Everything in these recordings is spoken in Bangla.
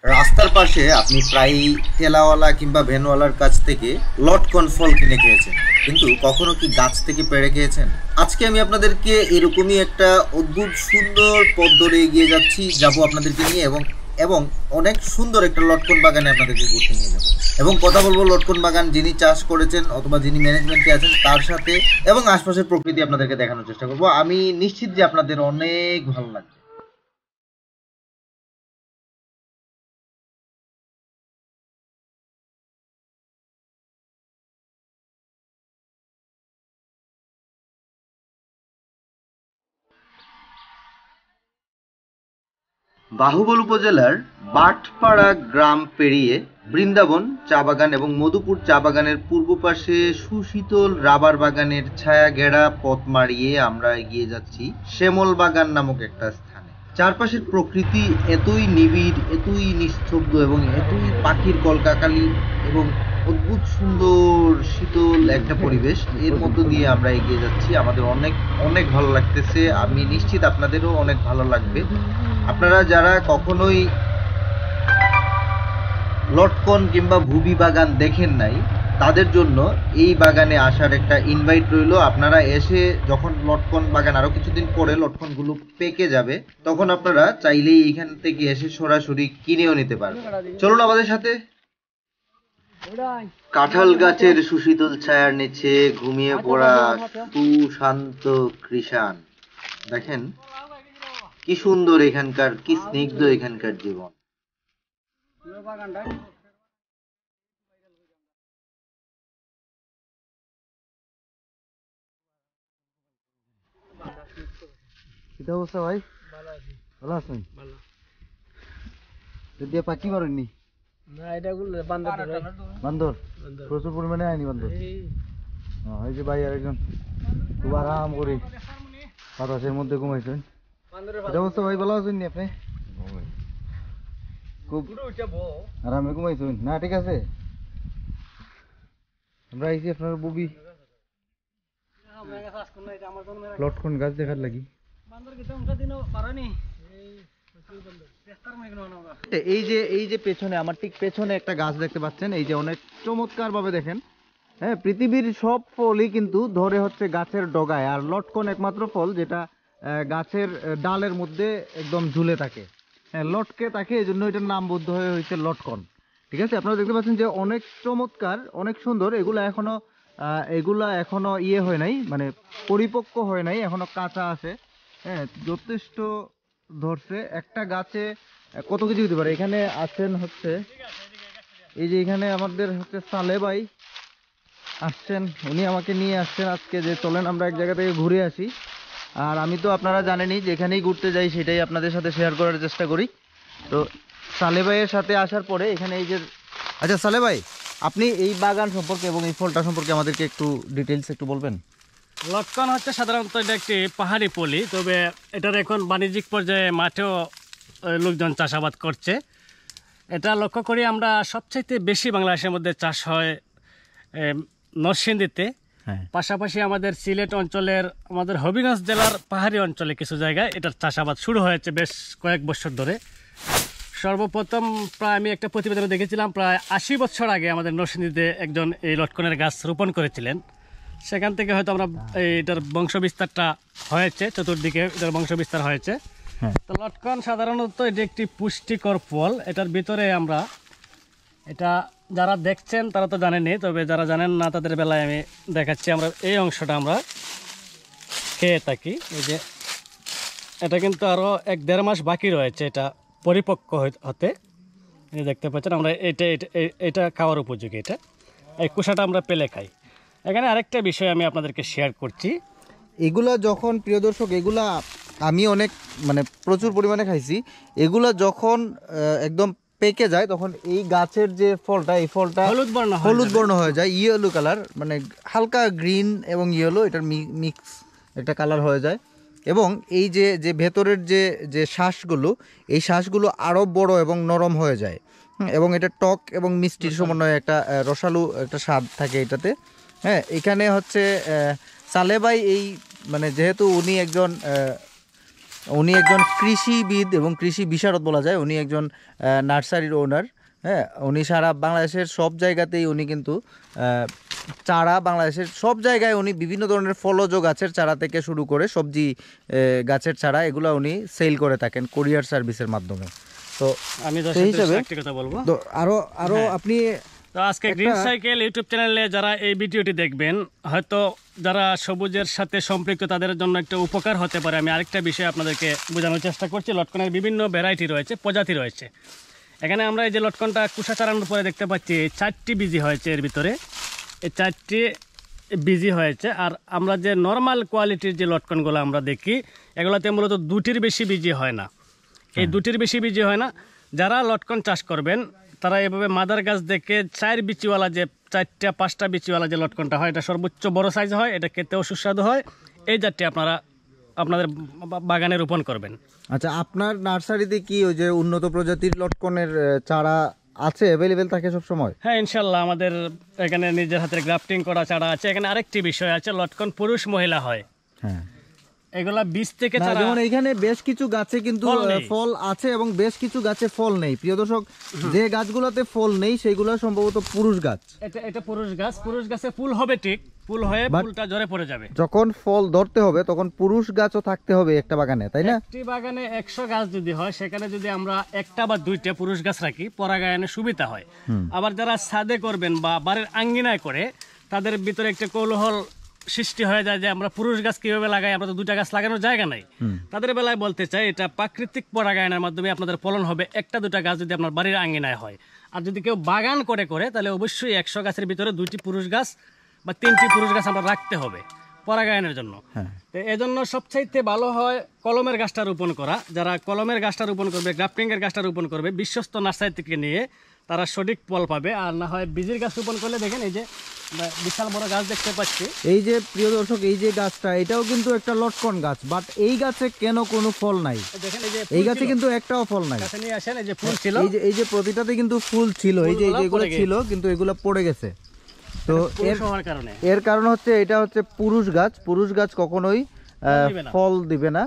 রাস্তার পাশে আপনি প্রায় ঠেলাওয়ালা কিংবা ভ্যানওয়ালার কাছ থেকে লটকন ফল কিনে খেয়েছেন, কিন্তু কখনো কি গাছ থেকে পেড়ে খেয়েছেন? আজকে আমি আপনাদেরকে এরকমই একটা অদ্ভুত সুন্দর পথ ধরে এগিয়ে যাচ্ছি, যাব আপনাদেরকে নিয়ে এবং এবং অনেক সুন্দর একটা লটকন বাগানে আপনাদেরকে ঘুরতে নিয়ে যাব এবং কথা বলবো লটকন বাগান যিনি চাষ করেছেন অথবা যিনি ম্যানেজমেন্টে আছেন তার সাথে, এবং আশপাশের প্রকৃতি আপনাদেরকে দেখানোর চেষ্টা করব। আমি নিশ্চিত যে আপনাদের অনেক ভালো লাগবে। বাহুবল উপজেলার বাটপাড়া গ্রাম পেরিয়ে বৃন্দাবন চা বাগান এবং মধুপুর চা বাগানের পূর্ব পাশে সুশীতল রাবার বাগানের ছায়া ঘেরা পথ মাড়িয়ে আমরা এগিয়ে যাচ্ছি শ্যামল বাগান নামক একটা স্থানে। চারপাশের প্রকৃতি এতই নিবিড়, এতই নিস্তব্ধ এবং এতই পাখির কলকাকালি এবং অদ্ভুত সুন্দর শীতল একটা পরিবেশ, এর মধ্য দিয়ে আমরা এগিয়ে যাচ্ছি। আমাদের অনেক অনেক ভালো লাগতেছে, আমি নিশ্চিত আপনাদেরও অনেক ভালো লাগবে। আপনারা যারা কখনোই লটকন কিংবা ভুবি বাগান দেখেন নাই, তাদের জন্য এই বাগানে আসার একটা ইনভাইট রইল। আপনারা এসে যখন লটকন বাগান আরো কিছুদিন পরে লটকনগুলো পেকে যাবে, তখন আপনারা চাইলেই এখান থেকে এসে সরাসরি কিনেও নিতে পারবেন। চলুন আমাদের সাথে। কাঁঠাল গাছের সুশীতল ছায়ার নিচে ঘুমিয়ে পড়া সুশান্ত কৃষাণ, দেখেন কি সুন্দর এখানকার, কি স্নিগ্ধ এখানকার জীবন। কি অবস্থা ভাই? ভালো আছেন? দিয়ে পাখি মারেননি? না, এটা বান্দর। বান্দর প্রচুর পরিমাণে আইনি বান্দর। এই যে ভাই আরেকজন খুব আরাম করে বাতাসের মধ্যে ঘুমাইছেন। কি অবস্থা ভাই? ভালো আছেন নি আপনি? খুব আরামে ঘুমাইছেন না? ঠিক আছে, আমরা আইছি আপনার বুবি লটকন গাছ দেখার লাগি। এই যে পেছনে, আমার ঠিক পেছনে একটা গাছ দেখতে পাচ্ছেন, এই যে অনেক চমৎকার ভাবে দেখেন। হ্যাঁ, পৃথিবীর সব ফলই কিন্তু ধরে হচ্ছে গাছের ডগায়, আর লটকন একমাত্র ফল যেটা গাছের ডালের মধ্যে একদম ঝুলে থাকে। হ্যাঁ, লটকে থাকে, এই জন্য এটার নাম বদ্ধ হয়ে হয়েছে লটকন। ঠিক আছে, আপনারা দেখতে পাচ্ছেন যে অনেক চমৎকার, অনেক সুন্দর। এগুলা এখনো ইয়ে হয় নাই, মানে পরিপক্ক হয় নাই, এখনো কাঁচা আছে। হ্যাঁ, যথেষ্ট ধরছে। একটা গাছে কত কেজি হতে পারে? এখানে আছেন হচ্ছে, এই যে এখানে আমাদের হচ্ছে সালে ভাই আসছেন, উনি আমাকে নিয়ে আসছেন আজকে যে চলেন আমরা এক জায়গা থেকে ঘুরে আসি। আর আমি তো আপনারা জানেনই, যেখানেই ঘুরতে যাই সেটাই আপনাদের সাথে শেয়ার করার চেষ্টা করি। তো সালে ভাইয়ের সাথে আসার পরে এখানে এই যে, আচ্ছা সালে ভাই, আপনি এই বাগান সম্পর্কে এবং এই ফলটা সম্পর্কে আমাদেরকে একটু ডিটেলস একটু বলবেন? লটকন হচ্ছে সাধারণত এটা একটি পাহাড়ি পলি, তবে এটার এখন বাণিজ্যিক পর্যায়ে মাঠেও লোকজন চাষাবাদ করছে। এটা লক্ষ্য করি আমরা সবচাইতে বেশি বাংলাদেশের মধ্যে চাষ হয় নরসিংদীতে, পাশাপাশি আমাদের সিলেট অঞ্চলের, আমাদের হবিগঞ্জ জেলার পাহাড়ি অঞ্চলে কিছু জায়গায় এটার চাষাবাদ শুরু হয়েছে বেশ কয়েক বছর ধরে। সর্বপ্রথম প্রায় আমি একটা প্রতিবেদনে দেখেছিলাম, প্রায় 80 বছর আগে আমাদের নরসিংদীতে একজন এই লটকনের গাছ রোপণ করেছিলেন। সেখান থেকে হয়তো আমরা এটার বংশবিস্তারটা হয়েছে, চতুর্দিকে এটার বংশবিস্তার হয়েছে। তো লটকন সাধারণত এটি একটি পুষ্টিকর ফল। এটার ভিতরে আমরা, এটা যারা দেখছেন তারা তো জানেনই, তবে যারা জানেন না তাদের বেলায় আমি দেখাচ্ছি। আমরা এই অংশটা আমরা খেয়ে থাকি। এই যে এটা কিন্তু আরও 1-1.5 মাস বাকি রয়েছে এটা পরিপক্ক হতে। এই দেখতে পাচ্ছেন, আমরা এটা খাওয়ার উপযোগী। এই কুসাটা আমরা পেলে খাই। এখানে আরেকটা বিষয় আমি আপনাদেরকে শেয়ার করছি। এগুলা যখন, প্রিয় দর্শক, এগুলা আমি অনেক মানে প্রচুর পরিমাণে খাইছি। এগুলা যখন একদম পেকে যায় তখন এই গাছের যে ফলটা, এই ফলটা হলুদ বর্ণ হয়ে যায়, ইয়েলো কালার, মানে হালকা গ্রিন এবং ইয়েলো, এটার মিক্স একটা কালার হয়ে যায়। এবং এই যে ভেতরের যে শ্বাসগুলো, এই শ্বাসগুলো আরও বড় এবং নরম হয়ে যায়, এবং এটা টক এবং মিষ্টির সমন্বয়ে একটা রসালো একটা স্বাদ থাকে এটাতে। হ্যাঁ, এখানে হচ্ছে সালে ভাই, এই মানে যেহেতু উনি একজন উনি একজন কৃষিবিদ এবং কৃষি বিশারদ বলা যায়। উনি একজন নার্সারির ওনার। হ্যাঁ, উনি সারা বাংলাদেশের সব জায়গাতেই উনি কিন্তু চারা, বাংলাদেশের সব জায়গায় উনি বিভিন্ন ধরনের ফলজ গাছের চারা থেকে শুরু করে সবজি গাছের চারা এগুলো উনি সেল করে থাকেন কুরিয়ার সার্ভিসের মাধ্যমে। তো আমি সেই হিসাবে একটা কথা বলবো, তো আরো আপনি তো আজকে গ্রিন সাইকেল ইউটিউব চ্যানেলে যারা এই ভিডিওটি দেখবেন, হয়তো যারা সবুজের সাথে সম্পৃক্ত তাদের জন্য একটা উপকার হতে পারে। আমি আরেকটা বিষয় আপনাদেরকে বোঝানোর চেষ্টা করছি। লটকনের বিভিন্ন ভ্যারাইটি রয়েছে, প্রজাতি রয়েছে। এখানে আমরা এই যে লটকনটা কুষা চারানোর পরে দেখতে পাচ্ছি 4টি বীজি হয়েছে, এর ভিতরে এই 4টি বীজি হয়েছে। আর আমরা যে নর্মাল কোয়ালিটির যে লটকনগুলো আমরা দেখি, এগুলোতে মূলত 2টির বেশি বীজি হয় না। এই 2টির বেশি বীজি হয় না। যারা লটকন চাষ করবেন তারা এভাবে মাদার গাছ দেখে 4 বিচিওয়ালা, যে 4টা 5টা বিচিওয়ালা যে লটকনটা হয়, এটা সর্বোচ্চ বড় সাইজ হয়, এটা খেতেও সুস্বাদু হয়। এই জাতটি আপনারা আপনাদের বাগানে রোপণ করবেন। আচ্ছা, আপনার নার্সারিতে কি ওই যে উন্নত প্রজাতির লটকনের চারা আছে, অ্যাভেলেবেল থাকে সব সময়? হ্যাঁ, ইনশাল্লাহ আমাদের এখানে নিজের হাতে গ্রাফটিং করা চারা আছে। এখানে আরেকটি বিষয় আছে, লটকন পুরুষ মহিলা হয়। হ্যাঁ, এগুলা বীজ থেকে না, যেমন এখানে বেশ কিছু গাছে কিন্তু ফল আছে এবং বেশ কিছু গাছে ফল নেই। প্রিয় দর্শক, যে গাছগুলোতে ফল নেই সেগুলো সম্ভবত পুরুষ গাছ। এটা পুরুষ গাছ। পুরুষ গাছে ফুল হবে, ঠিক ফুল হয়ে ফুলটা ঝরে পড়ে যাবে। যখন ফল ধরতে হবে তখন পুরুষ গাছও থাকতে হবে একটা বাগানে, তাই না? একটি বাগানে 100 গাছ যদি হয়, সেখানে যদি আমরা একটা বা 2টা পুরুষ গাছ রাখি, পরাগায়নে সুবিধা হয়। আবার যারা ছাদে করবেন বা বাড়ির আঙ্গিনায় করে, তাদের ভিতরে একটা কৌতূহল সৃষ্টি হয়ে যায় যে আমরা পুরুষ গাছ কিভাবে লাগাই, আমরা তো 2টা গাছ লাগানোর জায়গা নাই। তাদের বেলায় বলতে চাই, এটা প্রাকৃতিক পরাগায়নের মাধ্যমে আপনাদের ফলন হবে 1টা-2টা গাছ যদি আপনার বাড়ির আঙ্গিনায় হয়। আর যদি কেউ বাগান করে তাহলে অবশ্যই 100 গাছের ভিতরে 2টি পুরুষ গাছ বা 3টি পুরুষ গাছ আমরা রাখতে হবে পরাগায়নের জন্য। তো এজন্য সবচাইতে ভালো হয় কলমের গাছটা রোপণ করা। যারা কলমের গাছটা রোপণ করবে, গ্রাফটিং এর গাছটা রোপণ করবে, বিশ্বস্ত নার্সারি থেকে নিয়ে তারা সঠিক ফল পাবে। আর না হয় বীজের গাছ রোপণ করলে, দেখেন এই যে বিশাল বড় গাছ দেখতে পাচ্ছি। এই যে প্রিয় দর্শক, এই যে গাছটা, এটাও কিন্তু একটা লটকন গাছ, বাট এই গাছে কেন কোনো ফল নাই? দেখেন এই গাছে কিন্তু একটাও ফল নাই। কাছে নিয়ে আসেন, এই যে ফুল ছিল, এই যে প্রতিটাতে কিন্তু ফুল ছিল, এই যে এগুলো ছিল কিন্তু এগুলো পড়ে গেছে। তো এর কারণ হচ্ছে এটা হচ্ছে পুরুষ গাছ। পুরুষ গাছ কখনোই ফল দিবে না।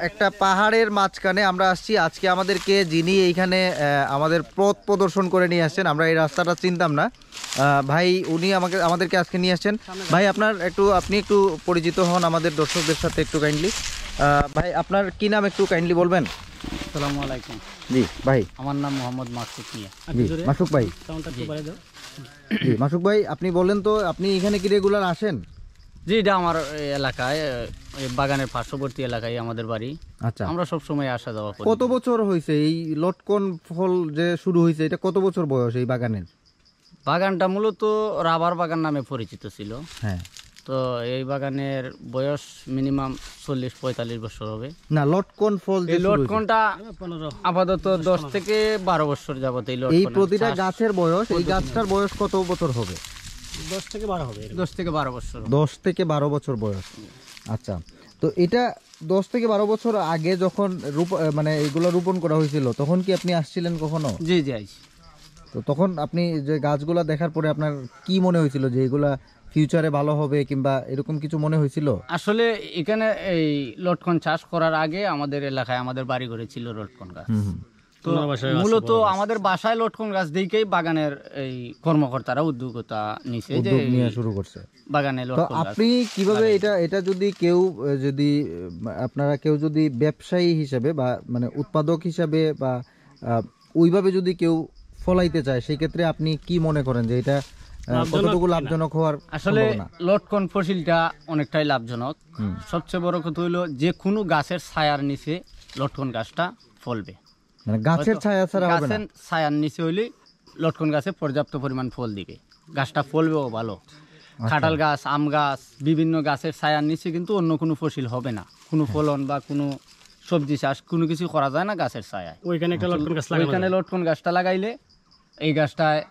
একটা পাহাড়ের মাঝখানে আমরা আসছি আজকে। আমাদেরকে যিনি এইখানে আমাদের পথ প্রদর্শন করে নিয়ে আসছেন, আমরা এই রাস্তাটা চিনতাম না, ভাই উনি আমাদেরকে আজকে নিয়ে আসছেন। ভাই আপনি একটু পরিচিত হন আমাদের দর্শকদের সাথে একটু কাইন্ডলি। ভাই, আপনার কি নাম একটু কাইন্ডলি বলবেন? আসসালামু আলাইকুম। জি ভাই, আমার নাম মোহাম্মদ মাসুক মিয়া। মাসুক ভাই। জি মাসুক ভাই, আপনি বলেন তো, আপনি এখানে কি রেগুলার আসেন? জি, এটা আমার এলাকায়, বাগানের পার্শ্ববর্তী এলাকায় আমাদের বাড়ি। আচ্ছা, আমরা সব সময় আসা যাওয়া করি। কত বছর হয়েছে এই লটকন ফল যে শুরু হয়েছে, এটা কত বছর বয়স এই বাগানের? বাগানটা মূলত রাবার বাগান নামে পরিচিত ছিল। হ্যাঁ, তো এই বাগানের বয়স মিনিমাম 40-45 বছর হবে। না, লটকন ফল যে লটকনটা আপাতত 10 থেকে 12 বছর যাবত এই প্রতিটা গাছের বয়স, এই গাছটার বয়স কত বছর হবে? 10 থেকে 12 হবে। 10 থেকে 12 বছর। 10 থেকে 12 বছর বয়স। আচ্ছা, তো এটা 10 থেকে 12 বছর আগে যখন মানে এগুলো রোপণ করা হয়েছিল, তখন কি আপনি আসছিলেন কখনো? জি জি, আইছি। তো তখন আপনি যে গাছগুলা দেখার পরে আপনার কি মনে হয়েছিল, যে এগুলা ফিউচারে ভালো হবে কিংবা এরকম কিছু মনে হয়েছিল? আসলে এখানে এই লটকন চাষ করার আগে আমাদের এলাকায়, আমাদের বাড়ি ঘরে ছিল লটকন গাছ। তো মূলত আমাদের বাসায় লটকন গাছ দেখেই বাগানের এই কর্মকর্তারা উদ্যোগতা নিছে, যে নিয়ে শুরু করছে বাগানে লটকন গাছ। আপনি কিভাবে এটা যদি কেউ আপনারা কেউ যদি ব্যবসায়ী হিসেবে বা মানে উৎপাদক হিসেবে বা ওইভাবে যদি কেউ ফলাইতে চায়, সেই ক্ষেত্রে আপনি কি মনে করেন যে এটা কতটুকু লাভজনক হওয়ার? আসলে লটকন ফসিলটা অনেকটাই লাভজনক। সবচেয়ে বড় কথা হইলো, যে কোনো গাছের ছায়ার নিচে লটকন গাছটা ফলবে। মানে গাছের ছায়া ছাড়া হবে না, গাছের ছায়ার নিচে হইলে লটকন গাছে পর্যাপ্ত পরিমাণ ফল দিবে, গাছটা ফলবেও ভালো। কাঁঠাল গাছ, আম গাছ, বিভিন্ন গাছের ছায়ার নিচে কিন্তু অন্য কোনো ফসিল হবে না। কোনো ফলন বা কোনো সবজি চাষ কোনো কিছু করা যায় না গাছের ছায়ায়। ওইখানে লটকন গাছটা লাগাইলে এই গাছটায়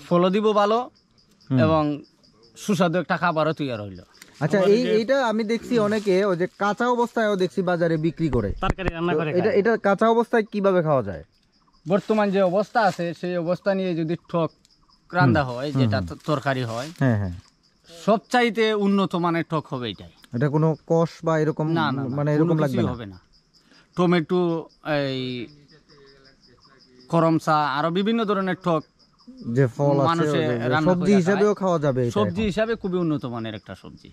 ফলও দিব ভালো এবং সুস্বাদু একটা খাবারও তৈরি হইল। আচ্ছা, এইটা আমি দেখছি অনেকে ওই যে কাঁচা অবস্থায়ও দেখছি বাজারে বিক্রি করে, তরকারি রান্না করে। এটা কাঁচা অবস্থায় কিভাবে খাওয়া যায়? বর্তমান যে অবস্থা আছে সেই অবস্থা নিয়ে যদি টক রান্না হয়, যেটা তরকারি হয়, হ্যাঁ হ্যাঁ, সবচাইতে উন্নত মানের টক হবে এটাই। এটা কোনো কষ বা এরকম না না মানে কোনো এরকম লাগবে কিছুই না? হবে না। টমেটো, এই করমচা, আরো বিভিন্ন ধরনের টক যে ফল আছে মানুষে রান্না সবজি করে হিসাবেও খায়। খাওয়া যাবে এটা সবজি এখন? হিসাবে খুবই উন্নত মানের একটা সবজি।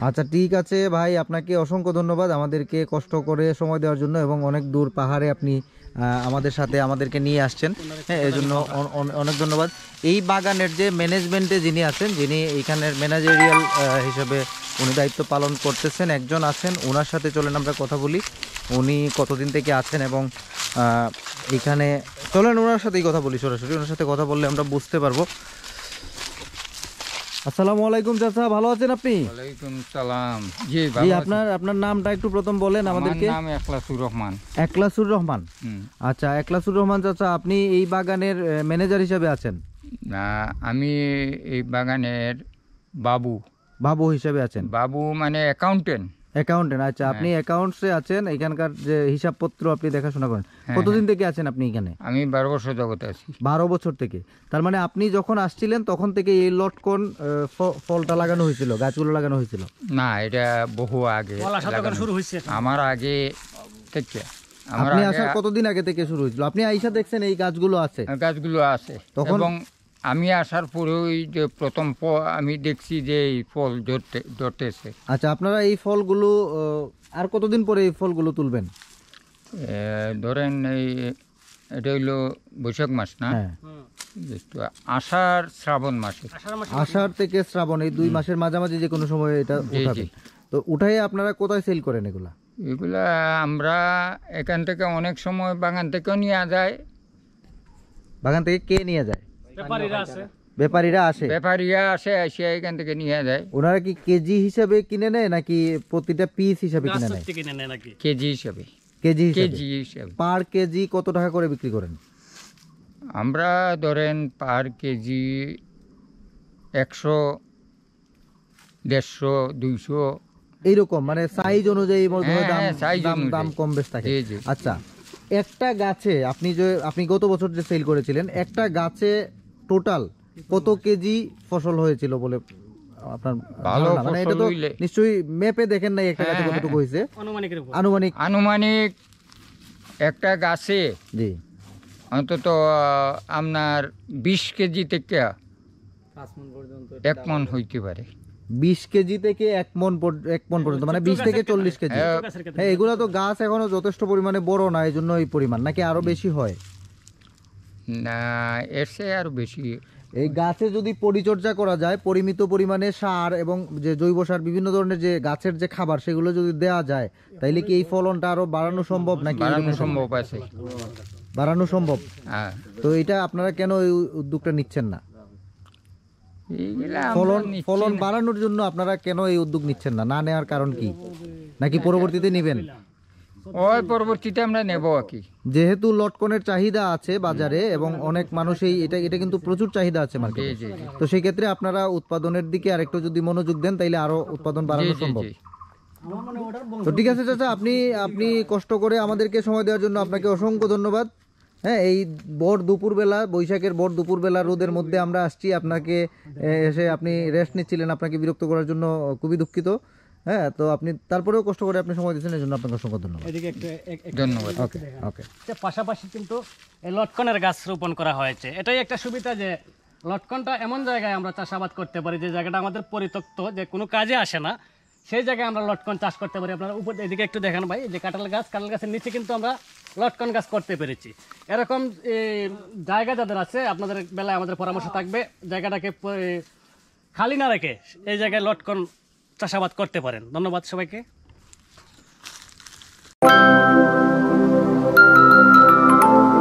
আচ্ছা ঠিক আছে ভাই, আপনাকে অসংখ্য ধন্যবাদ আমাদেরকে কষ্ট করে সময় দেওয়ার জন্য, এবং অনেক দূর পাহাড়ে আপনি আমাদের সাথে আমাদেরকে নিয়ে আসছেন, হ্যাঁ এই জন্য অনেক ধন্যবাদ। এই বাগানের যে ম্যানেজমেন্টে যিনি আছেন, যিনি এইখানের ম্যানেজারিয়াল হিসেবে উনি দায়িত্ব পালন করতেছেন, একজন আছেন, ওনার সাথে চলেন আমরা কথা বলি। উনি কতদিন থেকে আছেন এবং এখানে চলেন ওনার সাথেই কথা বলি সরাসরি। ওনার সাথে কথা বললে আমরা বুঝতে পারবো। আসসালামু আলাইকুম চাচা, ভালো আছেন আপনি? ওয়ালাইকুম সালাম। জি জি, ভালো আছি। আপনার নামটা একটু প্রথম বলেন আমাদেরকে। আমার নাম এখলাসুর রহমান। একলাসুর রহমান। আচ্ছা, একলাসুর রহমান চাচা, আপনি এই বাগানের ম্যানেজার হিসেবে আছেন? না, আমি এই বাগানের বাবু হিসেবে আছেন? বাবু মানে অ্যাকাউন্টেন্ট। অ্যাকাউন্টেন্ট। আচ্ছা, আপনি অ্যাকাউন্টসে আছেন, এখানকার যে হিসাবপত্র আপনি দেখাশোনা করেন। হ্যাঁ, কতদিন থেকে আছেন আপনি এখানে? আমি 12 বছর জগতে আছি। 12 বছর থেকে। তার মানে আপনি যখন আসছিলেন তখন থেকে এই লটকন ফলটা লাগানো হয়েছিল, গাছগুলো লাগানো হয়েছিল? না, এটা বহু আগে ফল আসা তখন লাগানো। শুরু হয়েছে। আমার আগে থেকে আপনি আসার কতদিন আগে থেকে শুরু হয়েছিল? আপনি আইসা দেখছেন এই গাছগুলো আছে? গাছগুলো আছে তখন? এবং আমি আসার পরেই যে প্রথম আমি দেখছি যে এই ফল ধরতেছে। আচ্ছা, আপনারা এই ফলগুলো আর কতদিন পরে এই ফলগুলো তুলবেন? ধরেন এই এটা হইলো বৈশাখ মাস না, হ্যাঁ, একটু আষাঢ় শ্রাবণ মাসে। আষাঢ় থেকে শ্রাবণ, এই 2 মাসের মাঝামাঝি যে কোনো সময় এটা জি, উঠাবেন। জি। তো উঠাই আপনারা কোথায় সেল করেন এগুলা? এগুলা আমরা এখান থেকে অনেক সময় বাগান থেকেও নিয়ে যায়। বাগান থেকে কে নিয়ে যায়? ব্যাপারীরা আছে। ব্যাপারীরা আসে? ব্যাপারীরা এসে এখান থেকে নিয়ে যায় ওনারা কি কেজি হিসাবে কিনে নেয় নাকি প্রতিটা পিস হিসাবে গাছ কিনে নেয়? সত্যি কিনে নেয় নাকি? কেজি হিসাবে। কেজি হিসাবে। কেজি হিসাবে পার কেজি কত টাকা করে বিক্রি করেন? আমরা ধরেন পার কেজি 100, 150, 200 এইরকম মানে সাইজ অনুযায়ী বোধহয় দাম হ্যাঁ, size দাম অনুযায়ী। দাম কম বেশ থাকে। জি, জি। আচ্ছা, একটা গাছে আপনি গত বছর যে সেল করেছিলেন, একটা গাছে টোটাল কত কেজি ফসল হয়েছিল বলে আপনার ভালো ধারণা? মানে এটা ফসল তো হইলে নিশ্চয়ই মেপে দেখেন নাই একটা গাছে হ্যাঁ, কতটুকু হয়েছে? আনুমানিকের উপর। আনুমানিক? আনুমানিক একটা গাছে জি। অন্তত আপনার 20 কেজি থেকে 1 মণ হইতে পারে। 20 কেজি থেকে 1 মণ পর্যন্ত, মানে 20 থেকে 40 কেজি। হ্যাঁ, গাছের ক্ষেত্রে। হ্যাঁ, এগুলা তো গাছ এখনো যথেষ্ট পরিমাণে বড় না, এই জন্য এই পরিমাণ, নাকি আরো বেশি হয়? না, এর চেয়ে আরো বেশি। এই গাছে যদি পরিচর্যা করা যায়, পরিমিত পরিমাণে সার এবং যে জৈব সার, বিভিন্ন ধরনের যে গাছের যে খাবার, সেগুলো যদি দেওয়া যায়, তাইলে কি এই ফলনটা আরো বাড়ানো সম্ভব নাকি? বাড়ানো এরকম সম্ভব আছে। বাড়ানো সম্ভব। হ্যাঁ, তো এটা আপনারা কেন এই উদ্যোগটা নিচ্ছেন না? এইগুলা আমরা ফলন নিচ্ছি ফলন না। বাড়ানোর জন্য আপনারা কেন এই উদ্যোগ নিচ্ছেন না? না নেওয়ার কারণ কি? নাকি পরবর্তীতে নেবেন? ওই পরবর্তীতে আমরা নেব আর কি। যেহেতু লটকনের চাহিদা আছে বাজারে এবং অনেক মানুষ এটা কিন্তু প্রচুর চাহিদা আছে মার্কেটে, জি, জি। তো সেই ক্ষেত্রে আপনারা উৎপাদনের দিকে আরেকটু যদি মনোযোগ দেন তাইলে আরো উৎপাদন জি, বাড়ানো জি, সম্ভব। জি। তো ঠিক আছে চাচা, আপনি কষ্ট করে আমাদেরকে সময় দেওয়ার জন্য আপনাকে অসংখ্য ধন্যবাদ। হ্যাঁ, এই ভোর দুপুরবেলা, বৈশাখের ভোর দুপুরবেলা রোদের মধ্যে আমরা আসছি, আপনাকে এসে আপনি রেস্ট নিচ্ছিলেন, আপনাকে বিরক্ত করার জন্য খুবই দুঃখিত। হ্যাঁ, তো আপনি তারপরেও কষ্ট করে আপনি সময় দিচ্ছেন, এই জন্য আপনাকে অসংখ্য ধন্যবাদ। এদিকে ধন্যবাদ। ওকে ওকে। পাশাপাশি কিন্তু এই লটকনের গাছ রোপণ করা হয়েছে। এটাই একটা সুবিধা যে লটকনটা এমন জায়গায় আমরা চাষাবাদ করতে পারি যে জায়গাটা আমাদের পরিত্যক্ত, যে কোনো কাজে আসে না, সেই জায়গায় আমরা লটকন চাষ করতে পারি। আপনারা উপর এদিকে একটু দেখেন ভাই, যে কাঁঠাল গাছের নিচে কিন্তু আমরা লটকন গাছ করতে পেরেছি। এরকম জায়গা যাদের আছে, আপনাদের বেলায় আমাদের পরামর্শ থাকবে, জায়গাটাকে খালি না রেখে এই জায়গায় লটকন চাষাবাদ করতে পারেন। ধন্যবাদ সবাইকে।